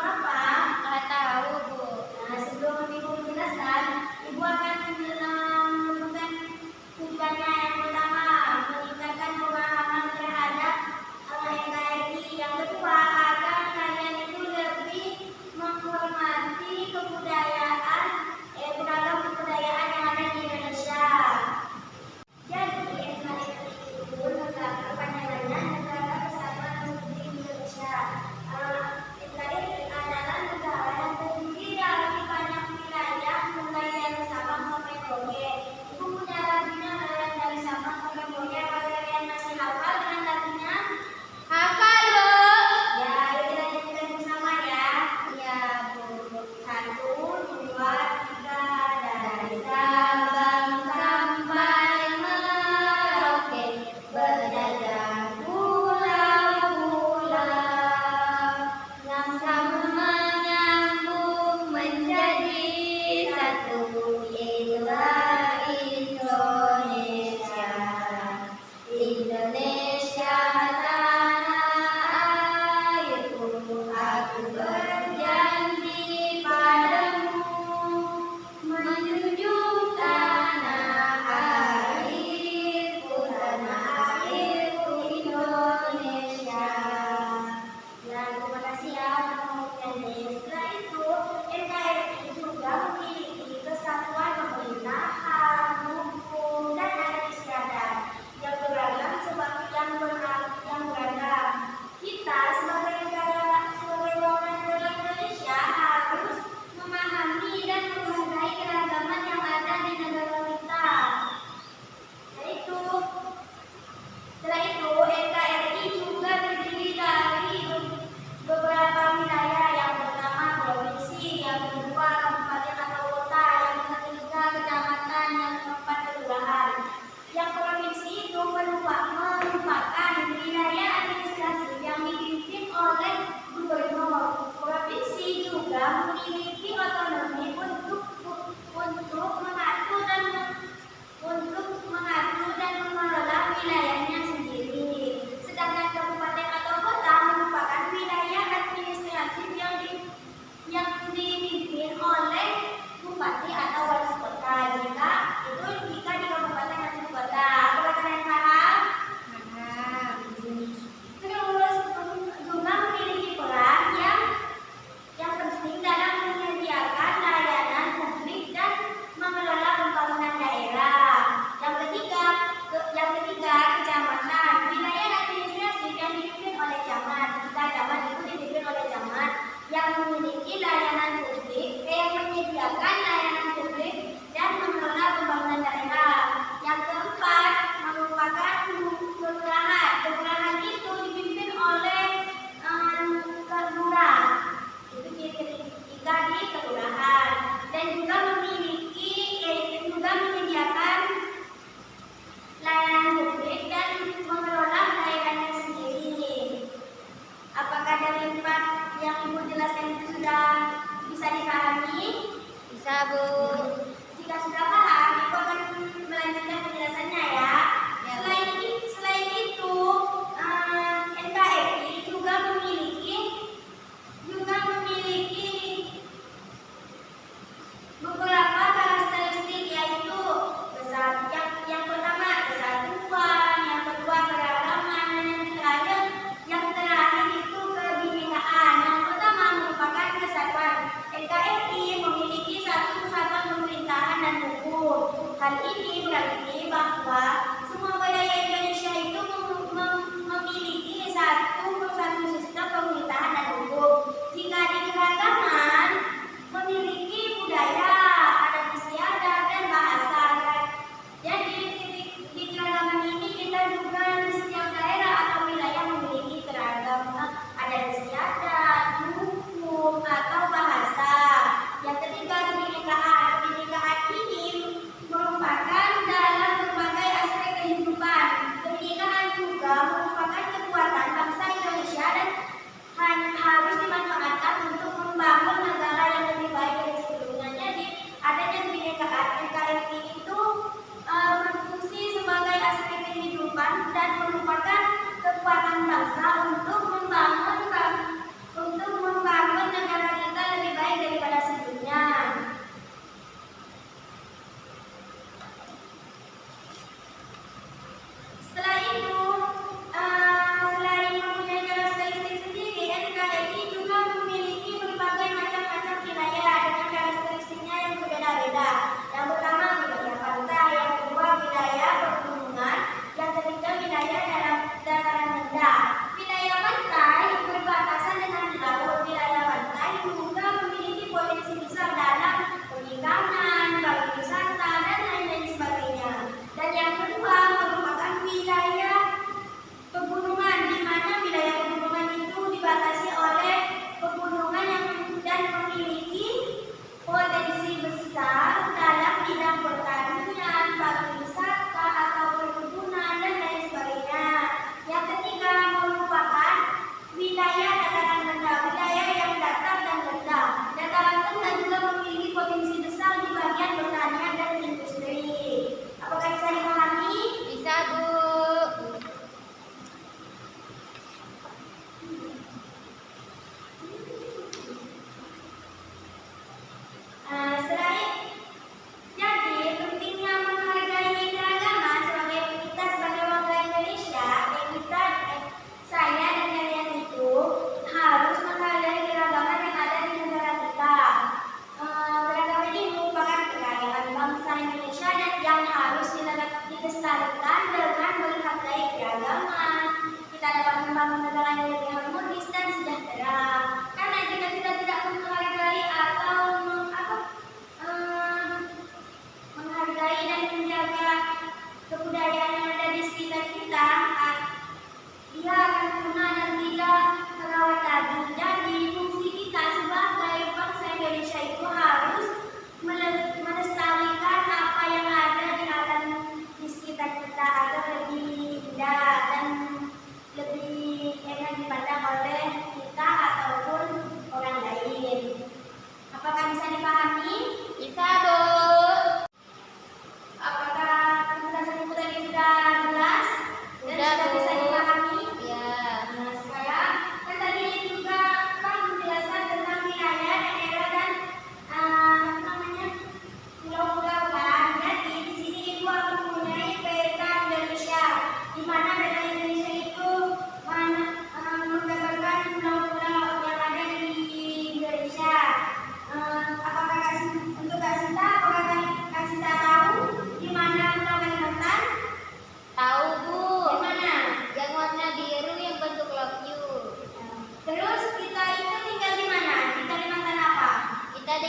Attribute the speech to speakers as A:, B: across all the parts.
A: apa?
B: Nggak tahu, Bu.
A: Nah, sebelum Ibu menjelaskan, Ibu akan menyebutkan tujuannya. Yang pertama, meningkatkan pemahaman terhadap NKRI. Yang kedua, agar kalian itu lebih menghormati kebudayaan beragam kebudayaan yang ada di Indonesia. Jadi, NKRI itu kepanjangannya Negara Kesatuan Republik Indonesia. NKRI adalah negara yang terdiri dari banyak wilayah, mulai dari Sabang sampai Merauke. Ibu punya lagunya dari Sabang sampai Merauke. Apa kalian masih hafal dengan lagunya?
B: Hafal, Bu.
A: Ya, yuk kita nyanyikan bersama ya.
B: Iya, Bu.
A: 1, 2, 3, dari
B: Sabang sampai Merauke, berdagang pulau-pulau yang sama menyambung menjadi satu, itulah Indonesia. Indonesia tanah airku, aku berjanji padamu menjunjung tanah airku Indonesia.
A: Ya, terima kasih ya penyanyi. Setelah itu, NKRI juga memiliki kesatuan pemerintahan, hukum, dan adat istiadat yang beragam yang beragam. Kita sebagai warga negara Indonesia harus memahami dan menghargai keragaman yang ada di negara kita. Setelah itu, NKRI juga terdiri dari beberapa wilayah. Yang pertama provinsi, yang kedua kabupaten atau kota, yang ketiga kecamatan, yang keempat kelurahan. Yang provinsi itu merupakan wilayah administrasi yang dipimpin oleh gubernur. Provinsi juga memiliki otonomi untuk mengatur dan mengelola wilayahnya sendiri. Sedangkan kabupaten atau kota merupakan wilayah administratif yang dipimpin oleh bupati atau wali kota. Jika di kabupaten atau kota. Apakah kalian paham? Terus juga memiliki peran yang penting dalam menyediakan layanan publik dan mengelola pembangunan daerah. Yang ketiga kecamatan, wilayah administrasi yang dipimpin oleh camat. Camat itu dipimpin oleh camat yang memiliki layanan publik, yang menyediakan layanan publik dan mengelola pembangunan daerah. Yang keempat merupakan kelurahan. Kelurahan itu dipimpin oleh lurah. Itu ketiga di kelurahan, dan juga menyediakan layanan publik dan mengelola daerahnya sendiri. Apakah dari empat yang Ibu jelaskan itu sudah bisa dipahami?
B: Bisa, Bu.
A: Jika sudah paham, Ibu akan melanjutkan penjelasannya ya. Selain itu, NKRI juga memiliki beberapa karakteristik, yaitu yang pertama kesatuan, yang kedua keragaman, dan yang terakhir itu kebinekaan. Yang pertama merupakan kesatuan. NKRI memiliki satu kesatuan pemerintahan dan hukum.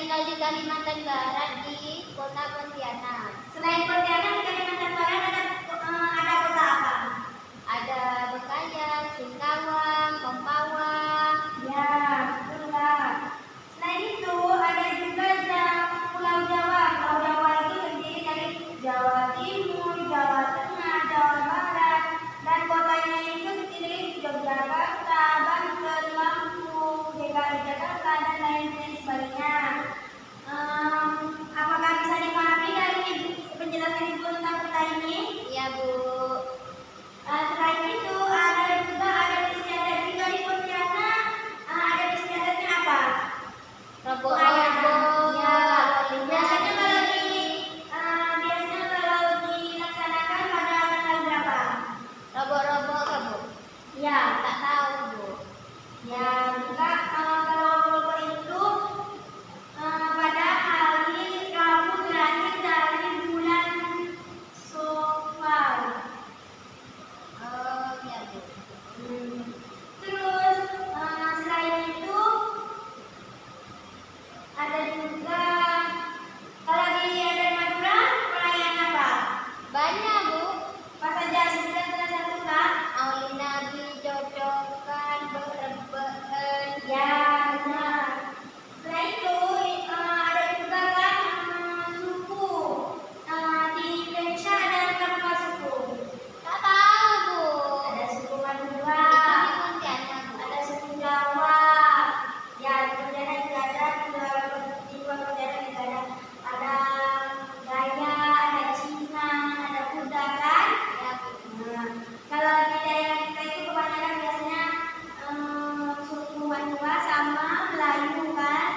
B: tinggal di Kalimantan Barat di kota Pontianak.
A: Selain Pontianak di Kalimantan Barat ada kota apa?
B: Ada Bekayan, Singkawang, Mempawang.
A: Ya, betul Kak. Selain itu ada juga Pulau Jawa. Pulau Jawa itu terdiri dari Jawa Timur, Jawa Tengah, Jawa Barat, dan kotanya itu terdiri dari Yogyakarta, Banten, Lampung, DKI Jakarta, dan lain-lain sebagainya. Apakah bisa dipahami dari penjelasan Ibu tentang peta ini?
B: Iya, Bu.
A: Selain itu ada juga adat istiadat juga di Pontianak. Adat istiadatnya apa?
B: Robo-robo.
A: Ya, biasanya kalau dilaksanakan pada tanggal berapa?
B: Robo-robo kan, Bu?
A: Ya,
B: Tak tahu, Bu.
A: ya juga kalau robo itu pada hari Rabu terakhir dari bulan Syawal.
B: Oh, iya, Bu.
A: Terus selain itu ada juga kalau di adat Madura perayaan apa?
B: Banyak, Bu.
A: Apa saja sebutkan salah satu Kak?
B: Aulina dijodohkan berebeen.
A: Ya benar. Selain itu ada juga kan suku di Indonesia ada berapa suku?
B: Tak tahu, Bu.
A: Ada suku
B: Itu
A: Madura,
B: di Pontianak, Bu.
A: ada suku Jawa. Ya di Pontianak juga ada, di luar Pontianak juga ada. Ada Gaya, ada Cina, ada Buddha kan?
B: Ya, Bu.
A: Nah, kalau di daerah kita itu kebanyakan biasanya suku Madura sama Melayu kan?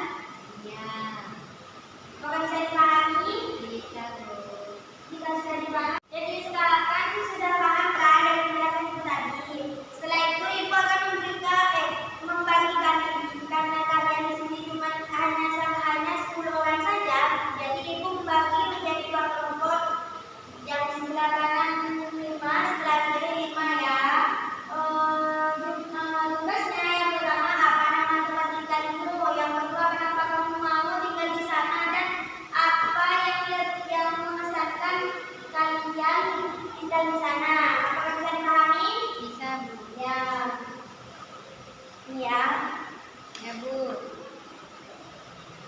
B: Ya,
A: Apakah bisa dipahami?
B: bisa, Bu.
A: Jika sudah dipahami, jadi sekarang sudah paham kan dari penjelasan itu tadi. Setelah itu ibu akan membagikan karena kalian di sini cuma hanya 10 orang saja. Jadi ibu membagi menjadi 2 kelompok. Yang sebelah kanan 5, sebelah kiri 5 ya. Tugasnya yang pertama apa nama tempat tinggal ibu, yang kedua kenapa kamu mau tinggal di sana, dan apa yang memesankan kalian tinggal di sana. Apakah bisa dipahami?
B: Bisa, Bu.
A: Ya. Ini ya.
B: Ya, Bu.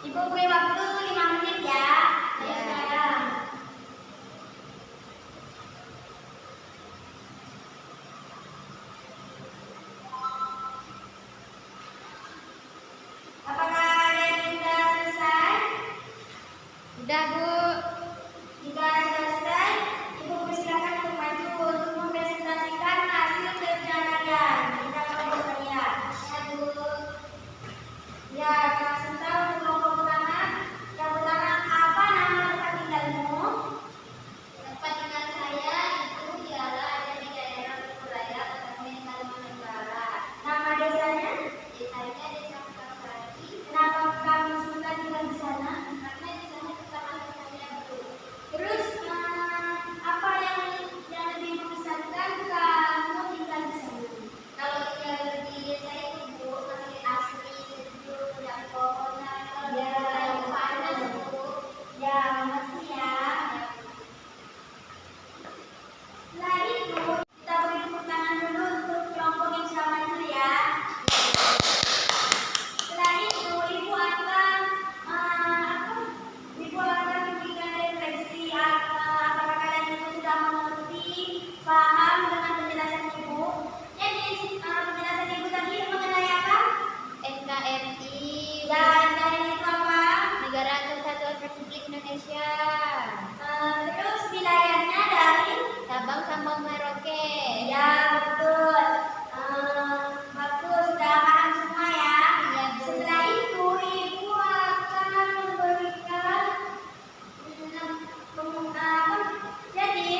A: Ibu beri waktu 5 menit ya.
B: Ya.
A: Sekarang. Apakah ada yang sudah selesai?
B: Udah, Bu.
A: Jika selesai, ibu persilakan untuk maju untuk mempresentasikan hasil kerja kalian. Kita mulai kalian.
B: Ya, Bu.
A: Ya, langsung tahu untuk kelompok pertama. Yang pertama, apa nama tempat tinggalmu?
B: Tempat tinggal saya itu ialah ada di daerah Kuburaya, Kabupaten Kalimantan Barat.
A: Nama desanya?
B: Desanya Desa Mekarsari.
A: Kenapa kamu suka tinggal di sana?
B: Karena di sana tempat saya, Bu.
A: Terus apa yang lebih mengesankan kamu tinggal di sana?
B: Kalau tinggal di desa itu, Bu, masih asri, sejuk, tidak pohonan. Kalau di kota itu panas, Bu.
A: Ya, makasih ya. Setelah itu, kita beri tepuk tangan dulu untuk kelompok yang sudah maju ya. Setelah itu, ibu akan memberikan refleksi apakah kalian itu sudah mengerti, paham dengan penjelasan ibu. Jadi penjelasan ibu tadi mengenai apa?
B: NKRI,
A: Ya, dari itu apa?
B: Negara Kesatuan Republik Indonesia.
A: Terus wilayahnya dari?
B: Sabang sampai Merauke.
A: Ya, betul. Bagus, sudah paham semua ya.
B: Iya, Bu.
A: Setelah itu, ibu akan memberikan jadi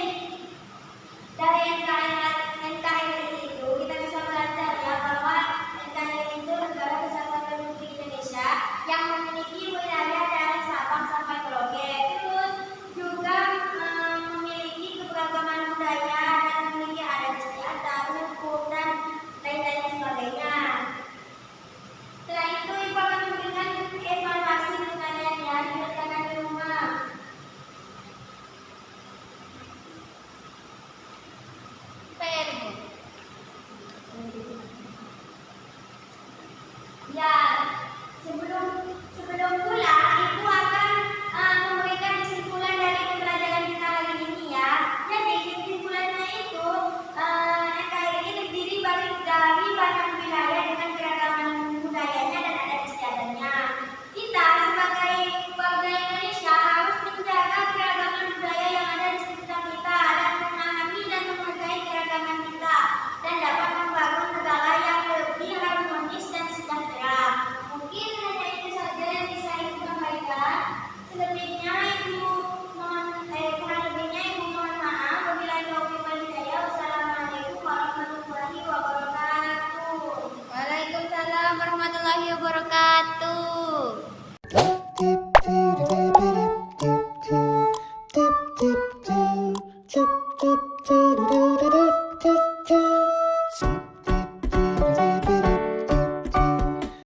A: dari NKRI itu kita bisa belajar ya bahwa NKRI itu Negara Kesatuan Republik Indonesia yang memiliki wilayah dari Sabang sampai Merauke. Terus
C: do do do do do do.